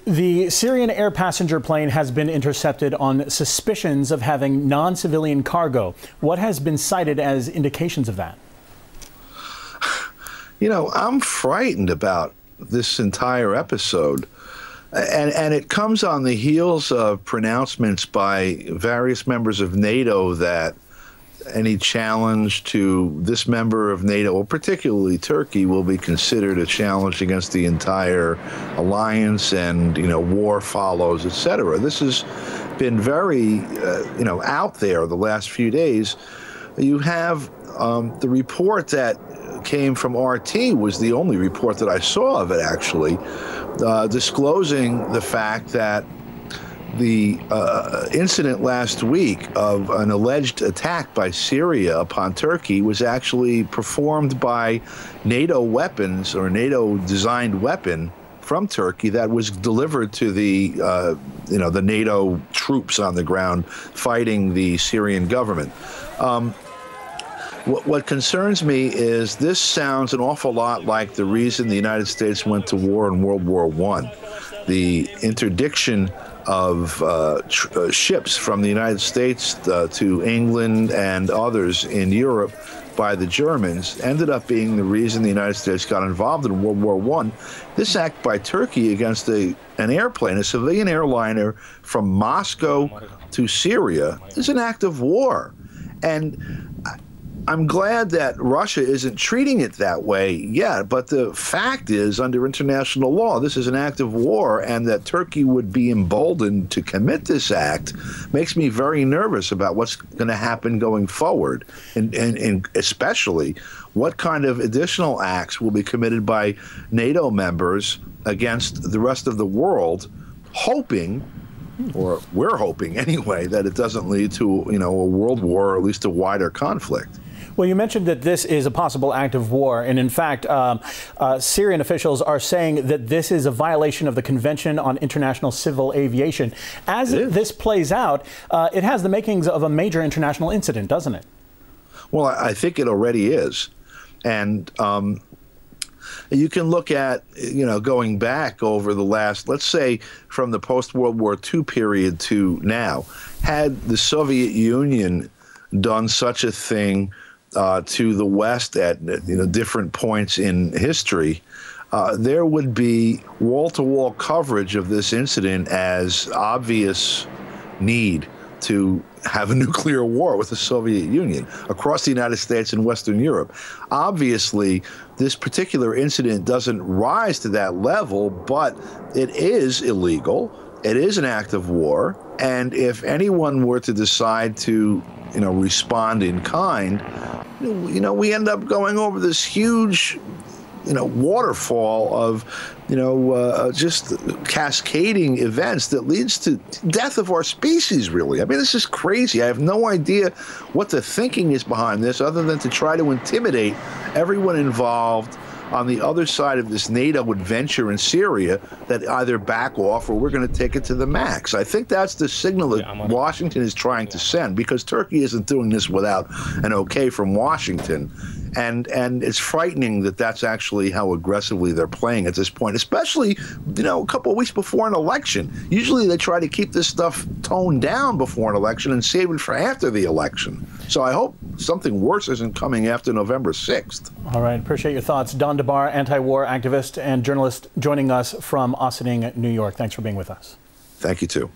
The Syrian air passenger plane has been intercepted on suspicions of having non-civilian cargo. What has been cited as indications of that? You know, I'm frightened about this entire episode. And it comes on the heels of pronouncements by various members of NATO that any challenge to this member of NATO, or particularly Turkey, will be considered a challenge against the entire alliance, and, you know, war follows, etc. This has been very, out there the last few days. You have the report that came from RT was the only report that I saw of it, actually, disclosing the fact that the incident last week of an alleged attack by Syria upon Turkey was actually performed by NATO weapons, or NATO-designed weapon from Turkey, that was delivered to the, the NATO troops on the ground fighting the Syrian government. What concerns me is this sounds an awful lot like the reason the United States went to war in World War I. The interdiction of ships from the United States to England and others in Europe by the Germans ended up being the reason the United States got involved in World War I. This act by Turkey against an airplane, a civilian airliner from Moscow to Syria, is an act of war. And I'm glad that Russia isn't treating it that way yet, but the fact is, under international law, this is an act of war, and that Turkey would be emboldened to commit this act makes me very nervous about what's going to happen going forward, and especially what kind of additional acts will be committed by NATO members against the rest of the world, hoping, or we're hoping anyway, that it doesn't lead to, a world war, or at least a wider conflict. Well, you mentioned that this is a possible act of war, and in fact, Syrian officials are saying that this is a violation of the Convention on International Civil Aviation. As this plays out, it has the makings of a major international incident, doesn't it? Well, I think it already is. And you can look at, going back over the last, let's say, from the post-World War II period to now, had the Soviet Union done such a thing to the West at different points in history, there would be wall-to-wall coverage of this incident as obvious need to have a nuclear war with the Soviet Union across the United States and Western Europe. Obviously, this particular incident doesn't rise to that level, but it is illegal. It is an act of war, and if anyone were to decide to, respond in kind, we end up going over this huge, waterfall of, just cascading events that leads to death of our species, really. I mean, this is crazy. I have no idea what the thinking is behind this, other than to try to intimidate everyone involved on the other side of this NATO adventure in Syria, that either back off or we're going to take it to the max. I think that's the signal that Washington is trying to send, because Turkey isn't doing this without an okay from Washington. And it's frightening that that's actually how aggressively they're playing at this point, especially, a couple of weeks before an election. Usually they try to keep this stuff toned down before an election and save it for after the election. So I hope something worse isn't coming after November 6th. All right. Appreciate your thoughts. Don DeBar, anti-war activist and journalist, joining us from Ossining, New York. Thanks for being with us. Thank you, too.